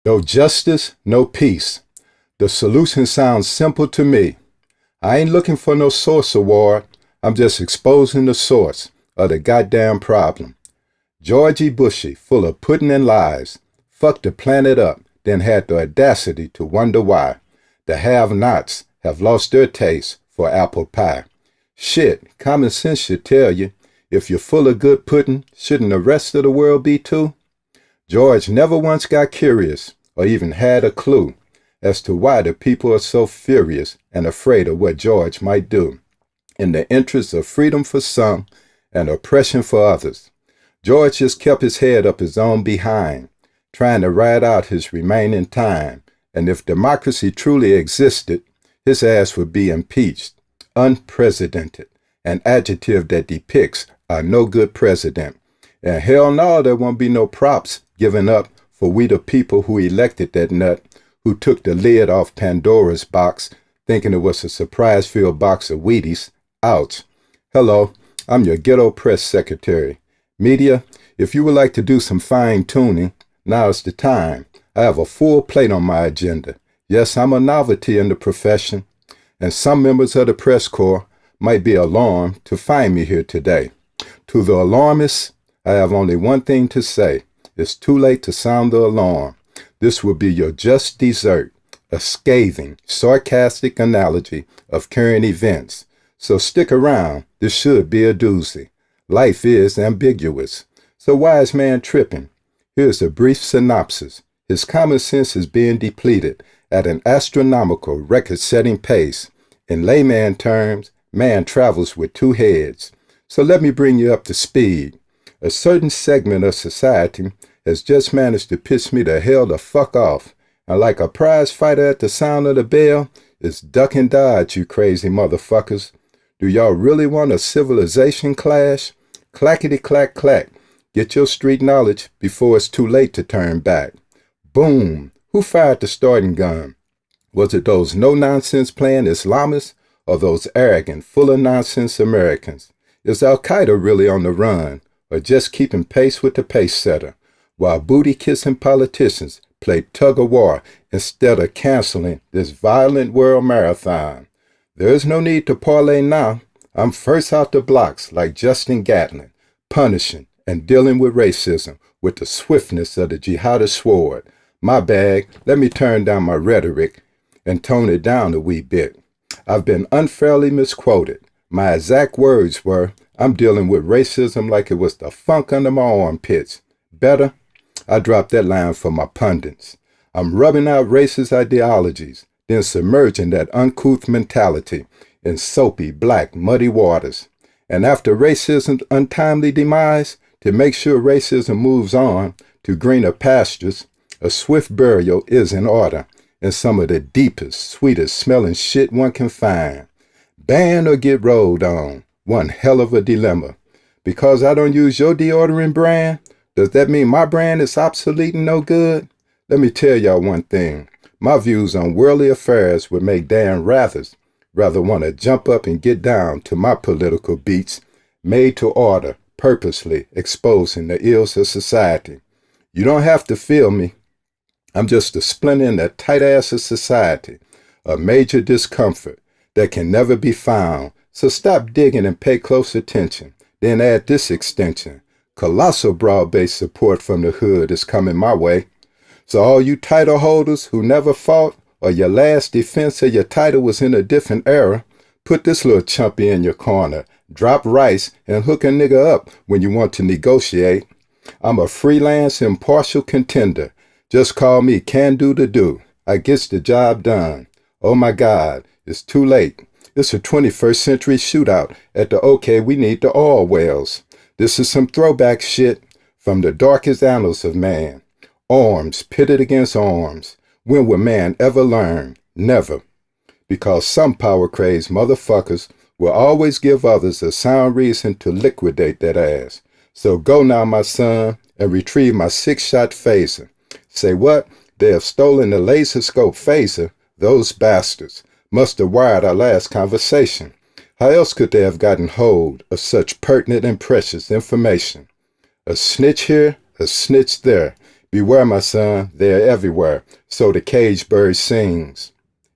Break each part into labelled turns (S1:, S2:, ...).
S1: No justice, no peace. The solution sounds simple to me. I ain't looking for no source award. I'm just exposing the source of the goddamn problem. Georgie Bushy, full of pudding and lies, fucked the planet up, then had the audacity to wonder why. The have-nots have lost their taste for apple pie. Shit, common sense should tell you, if you're full of good pudding, shouldn't the rest of the world be too? George never once got curious or even had a clue as to why the people are so furious and afraid of what George might do in the interest of freedom for some and oppression for others. George just kept his head up his own behind, trying to ride out his remaining time, and if democracy truly existed, his ass would be impeached, unprecedented, an adjective that depicts a no-good president. And hell no, there won't be no props given up for we the people who elected that nut, who took the lid off Pandora's box, thinking it was a surprise-filled box of Wheaties. Ouch. Hello, I'm your ghetto press secretary. Media, if you would like to do some fine-tuning, now's the time. I have a full plate on my agenda. Yes, I'm a novelty in the profession, and some members of the press corps might be alarmed to find me here today. To the alarmists, I have only one thing to say. It's too late to sound the alarm. This will be your just dessert, a scathing, sarcastic analogy of current events. So stick around. This should be a doozy. Life is ambiguous. So why is man tripping? Here's a brief synopsis. His common sense is being depleted at an astronomical record-setting pace. In layman terms, man travels with two heads. So let me bring you up to speed. A certain segment of society has just managed to piss me the hell the fuck off. And like a prize fighter at the sound of the bell, it's duck and dodge, you crazy motherfuckers. Do y'all really want a civilization clash? Clackety-clack-clack. Get your street knowledge before it's too late to turn back. Boom. Who fired the starting gun? Was it those no-nonsense playing Islamists or those arrogant, full-of-nonsense Americans? Is Al-Qaeda really on the run or just keeping pace with the pace setter while booty-kissing politicians play tug-of-war instead of canceling this violent world marathon? There is no need to parlay now. I'm first out the blocks like Justin Gatlin, punishing and dealing with racism with the swiftness of the jihadist sword. My bag, let me turn down my rhetoric and tone it down a wee bit. I've been unfairly misquoted. My exact words were, I'm dealing with racism like it was the funk under my armpits. Better? I dropped that line for my pundits. I'm rubbing out racist ideologies, then submerging that uncouth mentality in soapy, black, muddy waters. And after racism's untimely demise, to make sure racism moves on to greener pastures, a swift burial is in order in some of the deepest, sweetest smelling shit one can find. Ban or get rolled on. One hell of a dilemma. Because I don't use your deodorant brand, does that mean my brand is obsolete and no good? Let me tell y'all one thing. My views on worldly affairs would make Dan rather want to jump up and get down to my political beats, made to order, purposely exposing the ills of society. You don't have to feel me. I'm just a splinter in that tight ass of society, a major discomfort that can never be found. So stop digging and pay close attention. Then add this extension. Colossal broad-based support from the hood is coming my way. So all you title holders who never fought or your last defense of your title was in a different era, put this little chumpy in your corner. Drop rice and hook a nigga up when you want to negotiate. I'm a freelance, impartial contender. Just call me can-do to do. I gets the job done. Oh my God, it's too late. It's a 21st century shootout at the OK We Need the Oil Wells. This is some throwback shit from the darkest annals of man. Arms pitted against arms. When will man ever learn? Never. Because some power-crazed motherfuckers will always give others a sound reason to liquidate that ass. So go now, my son, and retrieve my 6-shot phaser. Say what? They have stolen the laser scope phaser? Those bastards must have wired our last conversation. How else could they have gotten hold of such pertinent and precious information? A snitch here, a snitch there. Beware, my son, they're everywhere, so the caged bird sings.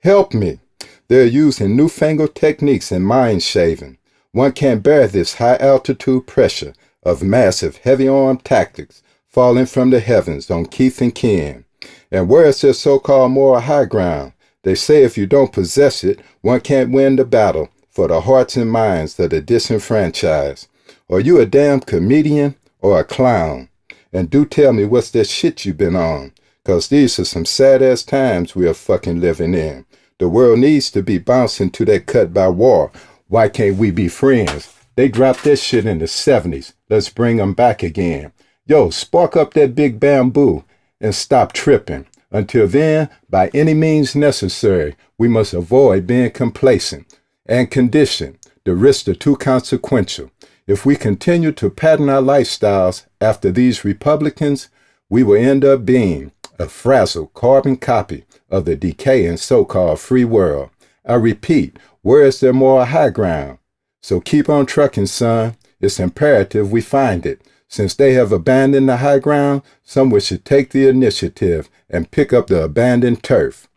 S1: Help me! They're using newfangled techniques in mine shaving. One can't bear this high-altitude pressure of massive, heavy-armed tactics falling from the heavens on Keith and Ken. And where is their so-called moral high ground? They say if you don't possess it, one can't win the battle for the hearts and minds of the disenfranchised. Are you a damn comedian or a clown? And do tell me what's that shit you been on, 'cause these are some sad-ass times we are fucking living in. The world needs to be bouncing to that cut by war. Why can't we be friends? They dropped that shit in the 70s. Let's bring them back again. Yo, spark up that big bamboo and stop tripping. Until then, by any means necessary, we must avoid being complacent and conditioned. The risks are too consequential. If we continue to pattern our lifestyles after these Republicans, we will end up being a frazzled carbon copy of the decaying so-called free world. I repeat, where is their moral high ground? So keep on trucking, son. It's imperative we find it. Since they have abandoned the high ground, someone should take the initiative and pick up the abandoned turf.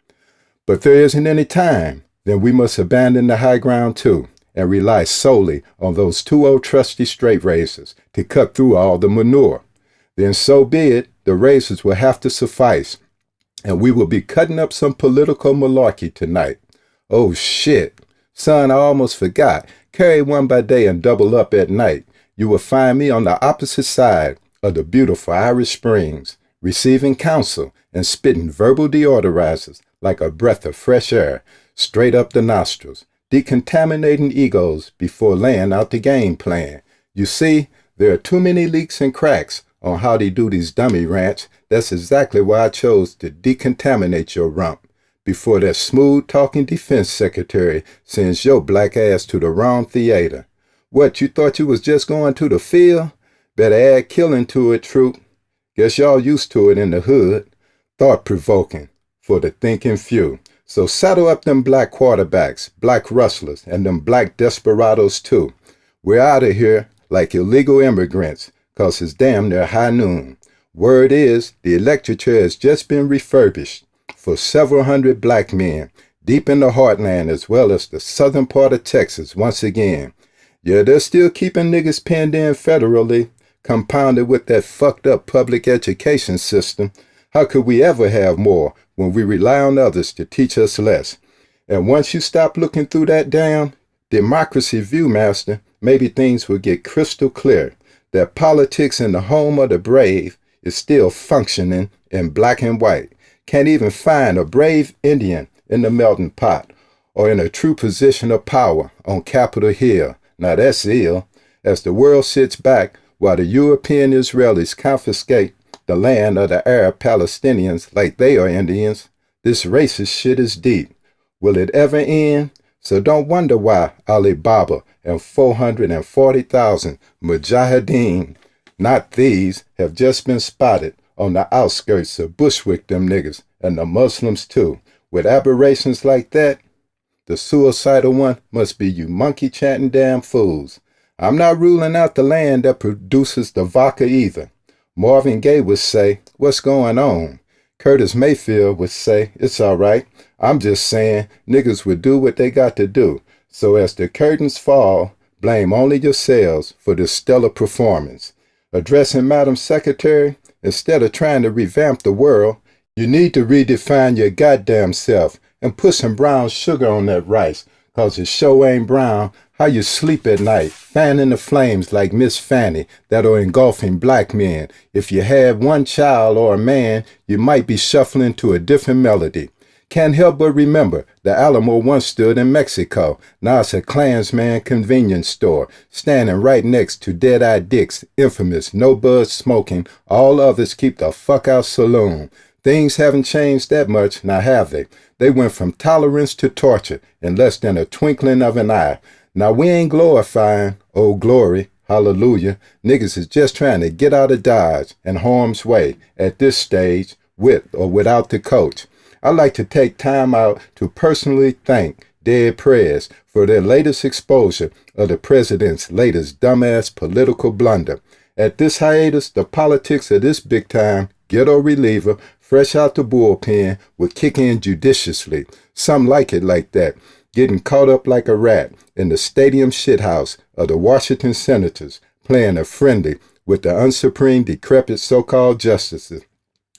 S1: But there isn't any time. Then we must abandon the high ground too and rely solely on those two old trusty straight razors to cut through all the manure. Then so be it, the razors will have to suffice, and we will be cutting up some political malarkey tonight. Oh shit. Son, I almost forgot. Carry one by day and double up at night. You will find me on the opposite side of the beautiful Irish Springs, receiving counsel and spitting verbal deodorizers like a breath of fresh air, straight up the nostrils, decontaminating egos before laying out the game plan. You see, there are too many leaks and cracks on how they do these dummy rants. That's exactly why I chose to decontaminate your rump before that smooth-talking defense secretary sends your black ass to the wrong theater. What, you thought you was just going to the field? Better add killing to it, troop. Guess y'all used to it in the hood. Thought-provoking for the thinking few. So saddle up them black quarterbacks, black rustlers, and them black desperados too. We're out of here like illegal immigrants, 'cause it's damn near high noon. Word is, the electric chair has just been refurbished for several hundred black men, deep in the heartland as well as the southern part of Texas once again. Yeah, they're still keeping niggas penned in federally, compounded with that fucked up public education system. How could we ever have more when we rely on others to teach us less? And once you stop looking through that damn democracy viewmaster, maybe things will get crystal clear that politics in the home of the brave is still functioning in black and white. Can't even find a brave Indian in the melting pot or in a true position of power on Capitol Hill. Now that's ill. As the world sits back while the European Israelis confiscate the land of the Arab Palestinians like they are Indians, this racist shit is deep. Will it ever end? So don't wonder why Ali Baba and 440,000 mujahideen, not these, have just been spotted on the outskirts of Bushwick, them niggas, and the Muslims too. With aberrations like that, the suicidal one must be you monkey-chanting damn fools. I'm not ruling out the land that produces the vodka either. Marvin Gaye would say, what's going on? Curtis Mayfield would say, it's all right. I'm just saying niggas would do what they got to do. So as the curtains fall, blame only yourselves for this stellar performance. Addressing Madam Secretary, instead of trying to revamp the world, you need to redefine your goddamn self and put some brown sugar on that rice, 'cause it sure ain't brown. How you sleep at night, fanning the flames like Miss Fanny that are engulfing black men. If you had one child or a man, you might be shuffling to a different melody. Can't help but remember the Alamo once stood in Mexico. Now it's a Klansman convenience store, standing right next to Dead-Eye Dick's infamous no-buzz smoking, all others keep the fuck out saloon. Things haven't changed that much, now have they? They went from tolerance to torture in less than a twinkling of an eye. Now we ain't glorifying, oh glory, hallelujah. Niggas is just trying to get out of Dodge and harm's way at this stage, with or without the coach. I'd like to take time out to personally thank Dead Prez for their latest exposure of the president's latest dumbass political blunder. At this hiatus, the politics of this big time ghetto reliever, fresh out the bullpen, would kick in judiciously. Some like it like that, getting caught up like a rat in the stadium shithouse of the Washington Senators, playing a friendly with the unsupreme, decrepit so-called justices.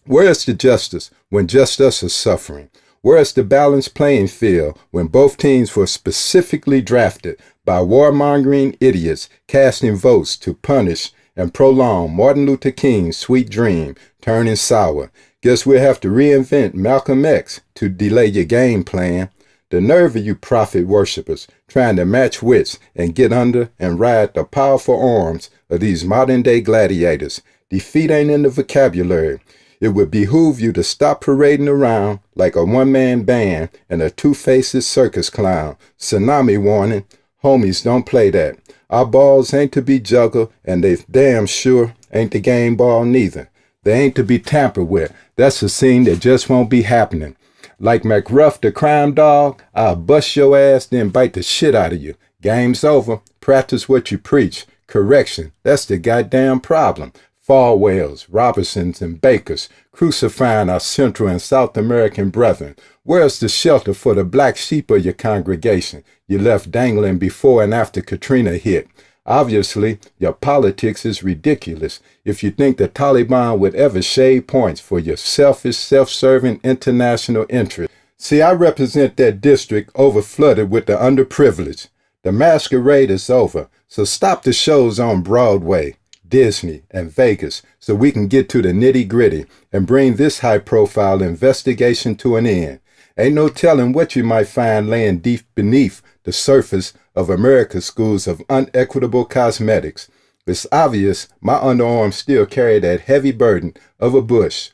S1: Where is the justice when just us are suffering? Where is the balanced playing field when both teams were specifically drafted by warmongering idiots casting votes to punish and prolong Martin Luther King's sweet dream turning sour? Guess we'll have to reinvent Malcolm X to delay your game plan. The nerve of you prophet worshippers trying to match wits and get under and ride the powerful arms of these modern-day gladiators. Defeat ain't in the vocabulary. It would behoove you to stop parading around like a one-man band and a two-faced circus clown. Tsunami warning. Homies, don't play that. Our balls ain't to be juggled, and they damn sure ain't the game ball neither. They ain't to be tampered with. That's a scene that just won't be happening. Like McRuff the crime dog, I'll bust your ass, then bite the shit out of you. Game's over. Practice what you preach. Correction, that's the goddamn problem. Falwells, Robertsons, and Bakers crucifying our Central and South American brethren. Where's the shelter for the black sheep of your congregation you left dangling before and after Katrina hit? Obviously, your politics is ridiculous if you think the Taliban would ever shave points for your selfish, self-serving international interest. See, I represent that district overflooded with the underprivileged. The masquerade is over, so stop the shows on Broadway, Disney, and Vegas so we can get to the nitty-gritty and bring this high-profile investigation to an end. Ain't no telling what you might find laying deep beneath the surface of America's schools of unequitable cosmetics. It's obvious my underarms still carry that heavy burden of a bush,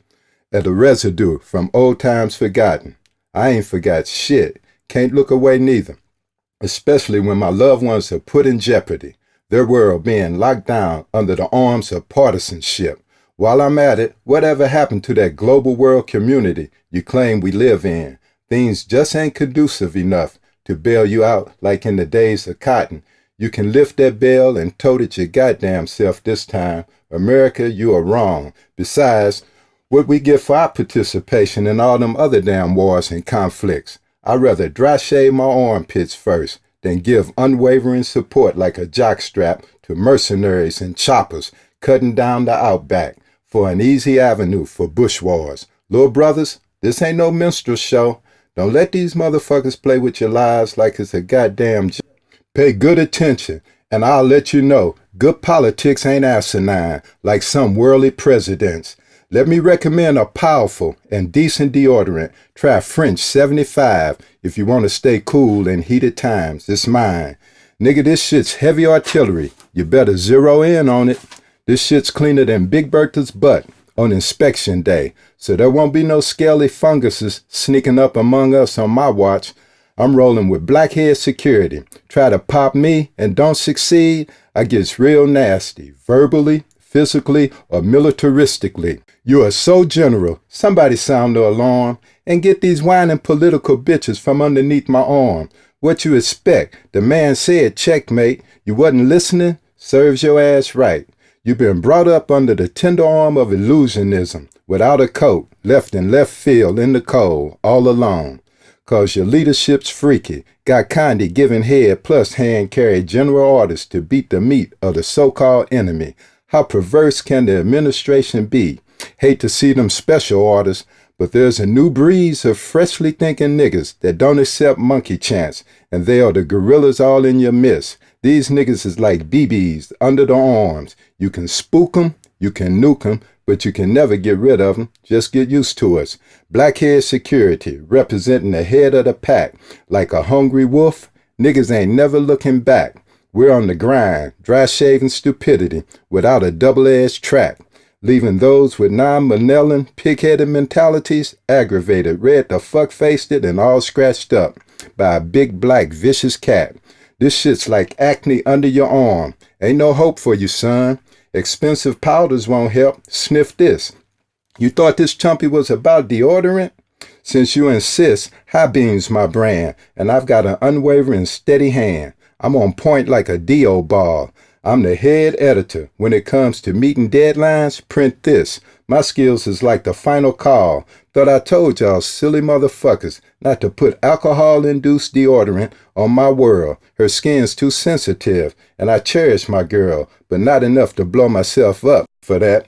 S1: and a residue from old times forgotten. I ain't forgot shit. Can't look away neither, especially when my loved ones are put in jeopardy, their world being locked down under the arms of partisanship. While I'm at it, whatever happened to that global world community you claim we live in? Things just ain't conducive enough to bail you out like in the days of cotton. You can lift that bell and tote it your goddamn self this time. America, you are wrong. Besides, what we get for our participation in all them other damn wars and conflicts? I'd rather dry shave my armpits first than give unwavering support like a jockstrap to mercenaries and choppers cutting down the outback for an easy avenue for bush wars. Little brothers, this ain't no minstrel show. Don't let these motherfuckers play with your lives like it's a goddamn joke. Pay good attention, and I'll let you know good politics ain't asinine like some worldly presidents. Let me recommend a powerful and decent deodorant. Try French 75 if you want to stay cool in heated times. It's mine. Nigga, this shit's heavy artillery. You better zero in on it. This shit's cleaner than Big Bertha's butt on inspection day, so there won't be no scaly funguses sneaking up among us on my watch. I'm rolling with blackhead security. Try to pop me and don't succeed, I gets real nasty, verbally, physically, or militaristically. You are so general. Somebody sound the alarm and get these whining political bitches from underneath my arm. What you expect? The man said checkmate. You wasn't listening? Serves your ass right. You've been brought up under the tender arm of illusionism, without a coat, left in left field in the cold, all alone. 'Cause your leadership's freaky, got kinda giving head plus hand-carried general orders to beat the meat of the so-called enemy. How perverse can the administration be? Hate to see them special orders, but there's a new breeze of freshly thinking niggas that don't accept monkey chants, and they are the gorillas all in your midst. These niggas is like BBs under the arms. You can spook 'em, you can nuke 'em, but you can never get rid of 'em. Just get used to us. Blackhead security, representing the head of the pack. Like a hungry wolf, niggas ain't never looking back. We're on the grind, dry-shaving stupidity without a double-edged track, leaving those with non-malevolent, pig-headed mentalities aggravated, red the fuck-faced it, and all scratched up by a big, black, vicious cat. This shit's like acne under your arm. Ain't no hope for you, son. Expensive powders won't help. Sniff this. You thought this chumpy was about deodorant? Since you insist, High Beam's my brand, and I've got an unwavering steady hand. I'm on point like a D.O. ball. I'm the head editor. When it comes to meeting deadlines, print this. My skills is like the final call. Thought I told y'all silly motherfuckers not to put alcohol-induced deodorant on my world. Her skin's too sensitive, and I cherish my girl, but not enough to blow myself up for that.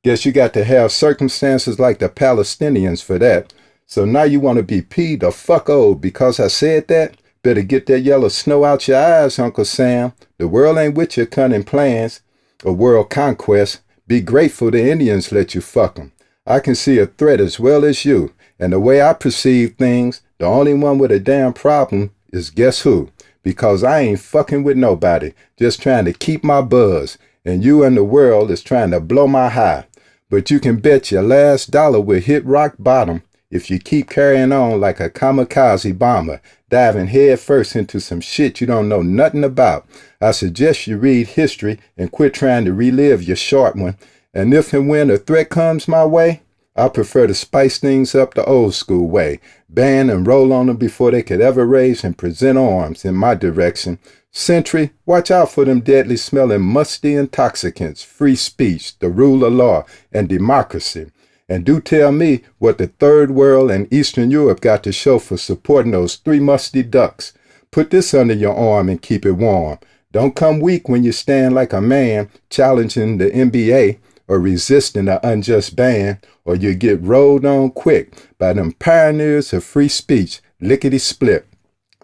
S1: Guess you got to have circumstances like the Palestinians for that. So now you want to be peed the fuck old because I said that? Better get that yellow snow out your eyes, Uncle Sam. The world ain't with your cunning plans or world conquest. Be grateful the Indians let you fuck 'em. I can see a threat as well as you. And the way I perceive things, the only one with a damn problem is guess who? Because I ain't fucking with nobody, just trying to keep my buzz. And you and the world is trying to blow my high. But you can bet your last dollar will hit rock bottom if you keep carrying on like a kamikaze bomber, diving head first into some shit you don't know nothing about. I suggest you read history and quit trying to relive your short one. And if and when a threat comes my way, I prefer to spice things up the old school way. Ban and roll on them before they could ever raise and present arms in my direction. Sentry, watch out for them deadly smelling musty intoxicants, free speech, the rule of law, and democracy. And do tell me what the Third World and Eastern Europe got to show for supporting those 3 musty ducks. Put this under your arm and keep it warm. Don't come weak when you stand like a man challenging the NBA or resisting an unjust ban, or you get rolled on quick by them pioneers of free speech, lickety-split.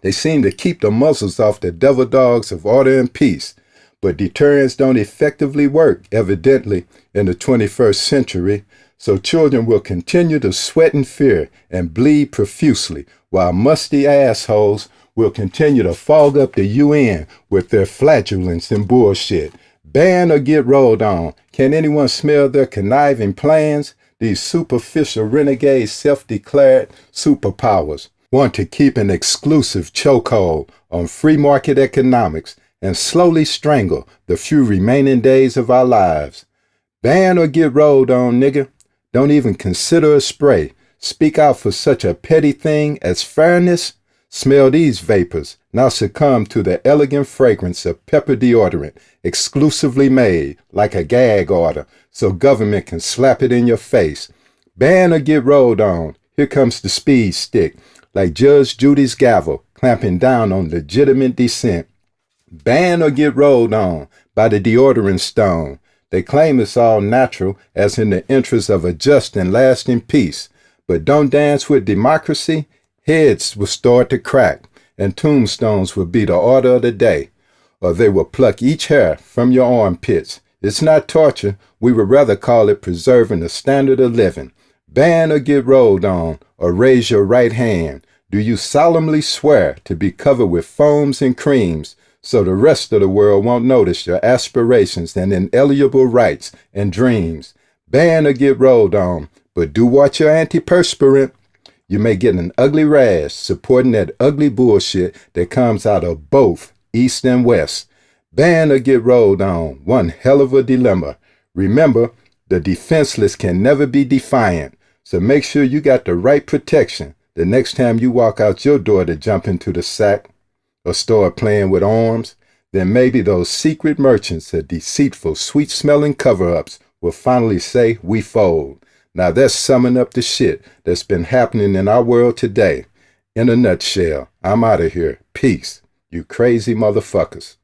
S1: They seem to keep the muzzles off the devil dogs of order and peace. But deterrence don't effectively work, evidently, in the 21st century. So children will continue to sweat in fear and bleed profusely, while musty assholes will continue to fog up the UN with their flatulence and bullshit. Ban or get rolled on. Can anyone smell their conniving plans? These superficial renegades, self-declared superpowers, want to keep an exclusive chokehold on free market economics and slowly strangle the few remaining days of our lives. Ban or get rolled on, nigga. Don't even consider a spray. Speak out for such a petty thing as fairness. Smell these vapors. Now succumb to the elegant fragrance of pepper deodorant, exclusively made like a gag order, so government can slap it in your face. Ban or get rolled on. Here comes the speed stick, like Judge Judy's gavel, clamping down on legitimate dissent. Ban or get rolled on by the deodorant stone. They claim it's all natural, as in the interest of a just and lasting peace. But don't dance with democracy, heads will start to crack, and tombstones will be the order of the day. Or they will pluck each hair from your armpits. It's not torture, we would rather call it preserving the standard of living. Ban or get rolled on, or raise your right hand. Do you solemnly swear to be covered with foams and creams, so the rest of the world won't notice your aspirations and inalienable rights and dreams? Ban or get rolled on, but do watch your antiperspirant. You may get an ugly rash supporting that ugly bullshit that comes out of both East and West. Ban or get rolled on, one hell of a dilemma. Remember, the defenseless can never be defiant, so make sure you got the right protection the next time you walk out your door to jump into the sack or start playing with arms. Then maybe those secret merchants of deceitful, sweet-smelling cover-ups will finally say, we fold. Now that's summing up the shit that's been happening in our world today. In a nutshell, I'm out of here. Peace, you crazy motherfuckers.